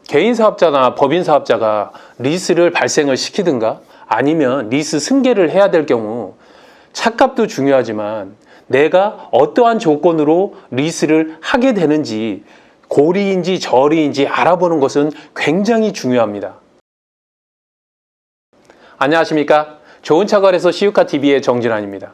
개인 사업자나 법인 사업자가 리스를 발생을 시키든가 아니면 리스 승계를 해야 될 경우 차값도 중요하지만 내가 어떠한 조건으로 리스를 하게 되는지 고리인지 저리인지 알아보는 것은 굉장히 중요합니다. 안녕하십니까? 좋은 차관에서 시우카TV의 정진환입니다.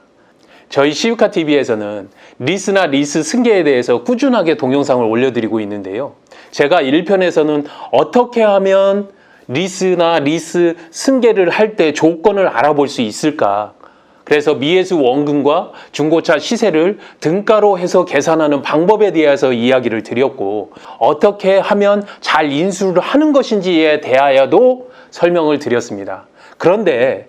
저희 시우카TV에서는 리스나 리스 승계에 대해서 꾸준하게 동영상을 올려드리고 있는데요. 제가 1편에서는 어떻게 하면 리스나 리스 승계를 할 때 조건을 알아볼 수 있을까? 그래서 미해수 원금과 중고차 시세를 등가로 해서 계산하는 방법에 대해서 이야기를 드렸고, 어떻게 하면 잘 인수를 하는 것인지에 대하여도 설명을 드렸습니다. 그런데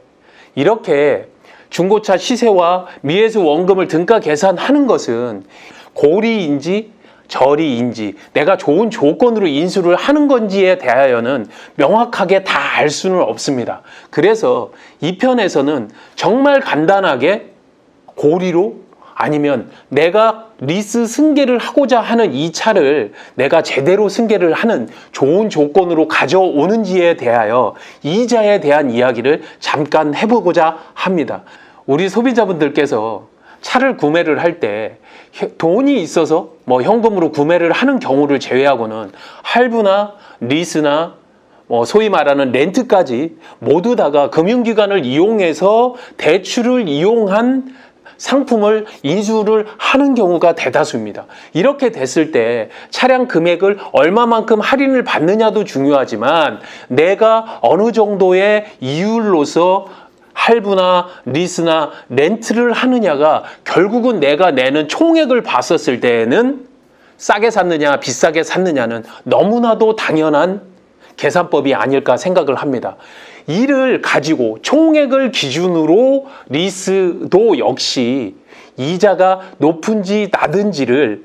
이렇게 중고차 시세와 미해수 원금을 등가 계산하는 것은 고리인지 저리인지 내가 좋은 조건으로 인수를 하는 건지에 대하여는 명확하게 다 알 수는 없습니다. 그래서 이 편에서는 정말 간단하게 고리로 아니면 내가 리스 승계를 하고자 하는 이 차를 내가 제대로 승계를 하는 좋은 조건으로 가져오는지에 대하여 이자에 대한 이야기를 잠깐 해보고자 합니다. 우리 소비자분들께서 차를 구매를 할 때 돈이 있어서 현금으로 구매를 하는 경우를 제외하고는 할부나 리스나 소위 말하는 렌트까지 모두 다가 금융기관을 이용해서 대출을 이용한 상품을 인수를 하는 경우가 대다수입니다. 이렇게 됐을 때 차량 금액을 얼마만큼 할인을 받느냐도 중요하지만 내가 어느 정도의 이율로서 할부나 리스나 렌트를 하느냐가 결국은 내가 내는 총액을 봤었을 때에는 싸게 샀느냐 비싸게 샀느냐는 너무나도 당연한 계산법이 아닐까 생각을 합니다. 이를 가지고 총액을 기준으로 리스도 역시 이자가 높은지 낮은지를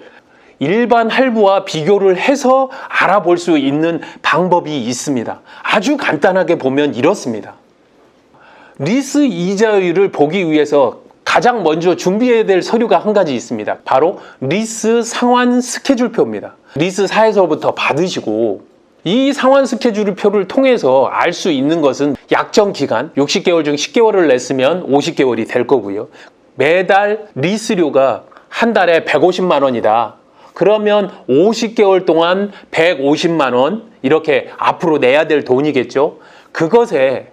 일반 할부와 비교를 해서 알아볼 수 있는 방법이 있습니다. 아주 간단하게 보면 이렇습니다. 리스 이자율을 보기 위해서 가장 먼저 준비해야 될 서류가 한 가지 있습니다. 바로 리스 상환 스케줄표입니다. 리스사에서부터 받으시고 이 상환 스케줄표를 통해서 알 수 있는 것은 약정 기간 60개월 중 10개월을 냈으면 50개월이 될 거고요. 매달 리스료가 한 달에 150만 원이다. 그러면 50개월 동안 150만 원 이렇게 앞으로 내야 될 돈이겠죠. 그것에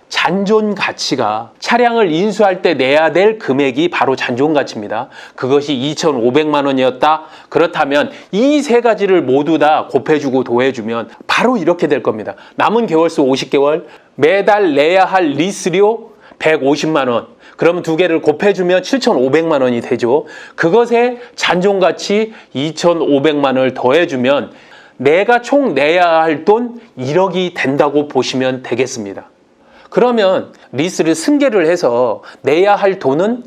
잔존 가치가 차량을 인수할 때 내야 될 금액이 바로 잔존 가치입니다. 그것이 2,500만 원이었다. 그렇다면 이 세 가지를 모두 다 곱해주고 더해주면 바로 이렇게 될 겁니다. 남은 개월수 50개월, 매달 내야 할 리스료 150만 원. 그러면 두 개를 곱해주면 7,500만 원이 되죠. 그것에 잔존 가치 2,500만 원을 더해주면 내가 총 내야 할 돈 1억이 된다고 보시면 되겠습니다. 그러면 리스를 승계를 해서 내야 할 돈은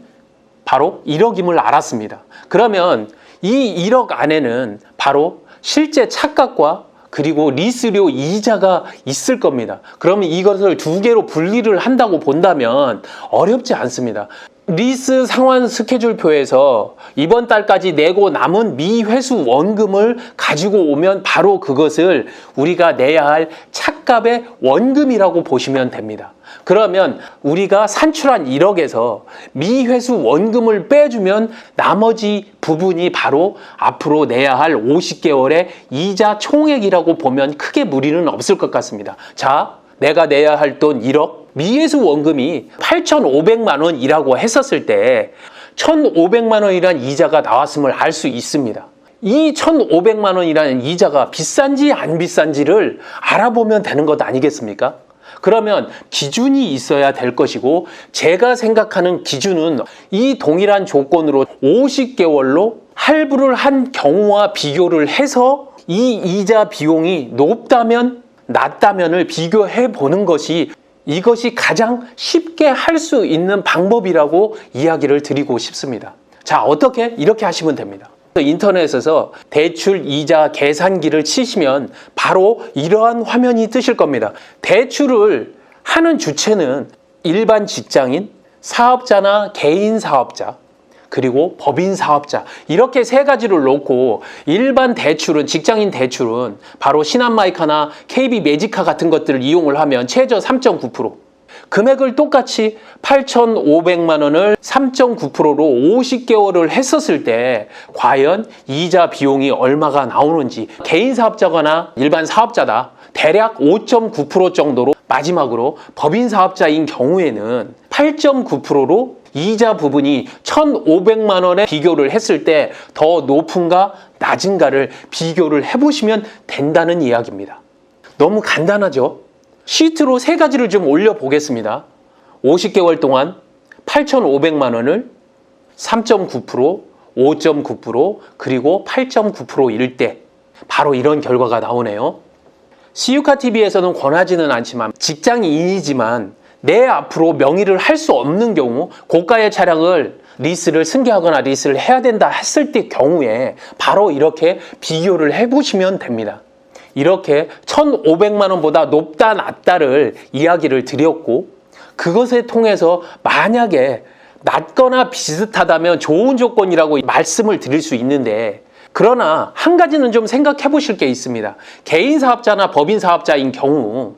바로 1억임을 알았습니다. 그러면 이 1억 안에는 바로 실제 차값과 그리고 리스료 이자가 있을 겁니다. 그러면 이것을 두 개로 분리를 한다고 본다면 어렵지 않습니다. 리스 상환 스케줄표에서 이번 달까지 내고 남은 미회수 원금을 가지고 오면 바로 그것을 우리가 내야 할 차값의 원금이라고 보시면 됩니다. 그러면 우리가 산출한 1억에서 미회수 원금을 빼주면 나머지 부분이 바로 앞으로 내야 할 50개월의 이자 총액이라고 보면 크게 무리는 없을 것 같습니다. 자, 내가 내야 할 돈 1억, 미회수 원금이 8,500만 원이라고 했었을 때 1,500만 원이란 이자가 나왔음을 알 수 있습니다. 이 1,500만 원이라는 이자가 비싼지 안 비싼지를 알아보면 되는 것 아니겠습니까? 그러면 기준이 있어야 될 것이고 제가 생각하는 기준은 이 동일한 조건으로 50개월로 할부를 한 경우와 비교를 해서 이 이자 비용이 높다면 낮다면을 비교해 보는 것이 이것이 가장 쉽게 할 수 있는 방법이라고 이야기를 드리고 싶습니다. 자, 어떻게? 이렇게 하시면 됩니다. 인터넷에서 대출 이자 계산기를 치시면 바로 이러한 화면이 뜨실 겁니다. 대출을 하는 주체는 일반 직장인, 사업자나 개인 사업자, 그리고 법인 사업자, 이렇게 세 가지를 놓고 일반 대출은, 직장인 대출은 바로 신한마이카나 KB 매지카 같은 것들을 이용을 하면 최저 3.9%, 금액을 똑같이 8,500만 원을 3.9%로 50개월을 했었을 때 과연 이자 비용이 얼마가 나오는지, 개인 사업자거나 일반 사업자다 대략 5.9% 정도로, 마지막으로 법인 사업자인 경우에는 8.9%로 이자 부분이 1,500만 원에 비교를 했을 때 더 높은가 낮은가를 비교를 해보시면 된다는 이야기입니다. 너무 간단하죠? 시트로 세 가지를 좀 올려보겠습니다. 50개월 동안 8,500만 원을 3.9%, 5.9%, 그리고 8.9%일 때 바로 이런 결과가 나오네요. 시유카TV에서는 권하지는 않지만 직장인이지만 내 앞으로 명의를 할 수 없는 경우, 고가의 차량을 리스를 승계하거나 리스를 해야 된다 했을 때 경우에 바로 이렇게 비교를 해보시면 됩니다. 이렇게 1,500만 원보다 높다 낮다를 이야기를 드렸고, 그것을 통해서 만약에 낮거나 비슷하다면 좋은 조건이라고 말씀을 드릴 수 있는데, 그러나 한 가지는 좀 생각해 보실 게 있습니다. 개인 사업자나 법인 사업자인 경우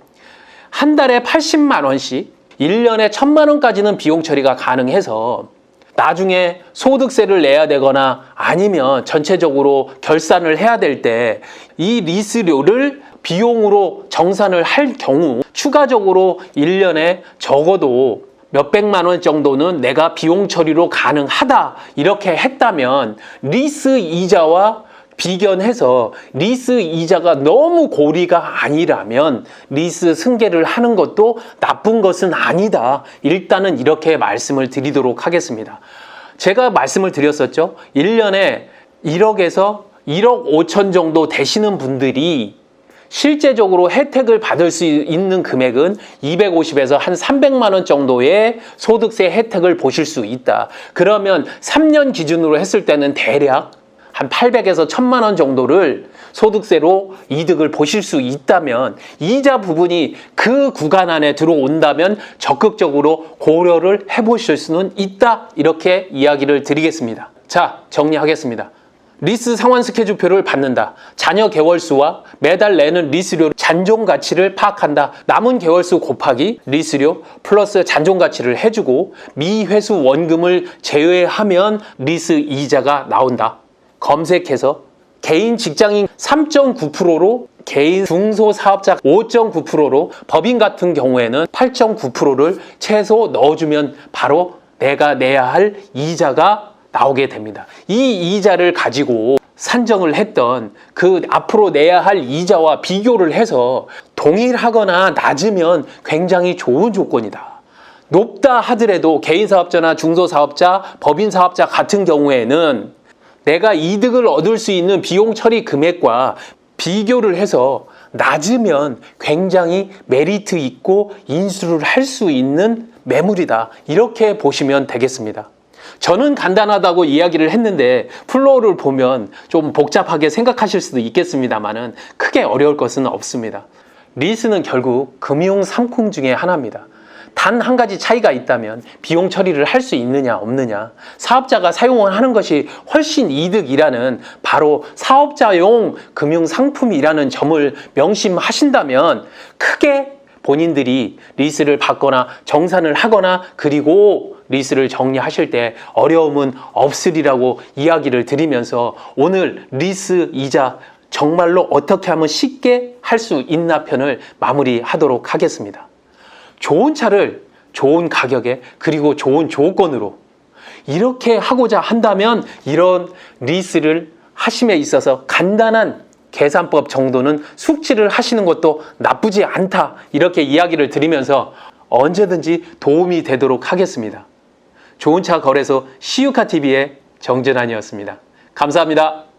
한 달에 80만 원씩 1년에 1,000만 원까지는 비용 처리가 가능해서 나중에 소득세를 내야 되거나 아니면 전체적으로 결산을 해야 될 때 이 리스료를 비용으로 정산을 할 경우 추가적으로 1년에 적어도 몇백만 원 정도는 내가 비용 처리로 가능하다, 이렇게 했다면 리스 이자와 비견해서 리스 이자가 너무 고리가 아니라면 리스 승계를 하는 것도 나쁜 것은 아니다. 일단은 이렇게 말씀을 드리도록 하겠습니다. 제가 말씀을 드렸었죠. 1년에 1억에서 1억 5천 정도 되시는 분들이 실제적으로 혜택을 받을 수 있는 금액은 250에서 한 300만 원 정도의 소득세 혜택을 보실 수 있다. 그러면 3년 기준으로 했을 때는 대략 한 800에서 1,000만 원 정도를 소득세로 이득을 보실 수 있다면, 이자 부분이 그 구간 안에 들어온다면 적극적으로 고려를 해보실 수는 있다. 이렇게 이야기를 드리겠습니다. 자, 정리하겠습니다. 리스 상환 스케줄표를 받는다. 자녀 개월수와 매달 내는 리스료 잔존 가치를 파악한다. 남은 개월수 곱하기 리스료 플러스 잔존 가치를 해주고 미회수 원금을 제외하면 리스 이자가 나온다. 검색해서 개인 직장인 3.9%로, 개인 중소사업자 5.9%로, 법인 같은 경우에는 8.9%를 최소 넣어주면 바로 내가 내야 할 이자가 나오게 됩니다. 이 이자를 가지고 산정을 했던 그 앞으로 내야 할 이자와 비교를 해서 동일하거나 낮으면 굉장히 좋은 조건이다. 높다 하더라도 개인 사업자나 중소사업자, 법인 사업자 같은 경우에는 내가 이득을 얻을 수 있는 비용 처리 금액과 비교를 해서 낮으면 굉장히 메리트 있고 인수를 할 수 있는 매물이다. 이렇게 보시면 되겠습니다. 저는 간단하다고 이야기를 했는데 플로우를 보면 좀 복잡하게 생각하실 수도 있겠습니다만은 크게 어려울 것은 없습니다. 리스는 결국 금융 상품 중에 하나입니다. 단 한 가지 차이가 있다면 비용 처리를 할 수 있느냐 없느냐, 사업자가 사용을 하는 것이 훨씬 이득이라는 바로 사업자용 금융 상품이라는 점을 명심하신다면 크게 본인들이 리스를 받거나 정산을 하거나 그리고 리스를 정리하실 때 어려움은 없으리라고 이야기를 드리면서 오늘 리스 이자 정말로 어떻게 하면 쉽게 할 수 있나 편을 마무리하도록 하겠습니다. 좋은 차를 좋은 가격에 그리고 좋은 조건으로 이렇게 하고자 한다면 이런 리스를 하심에 있어서 간단한 계산법 정도는 숙지를 하시는 것도 나쁘지 않다. 이렇게 이야기를 드리면서 언제든지 도움이 되도록 하겠습니다. 좋은 차 거래소 시유카TV의 정진환이었습니다. 감사합니다.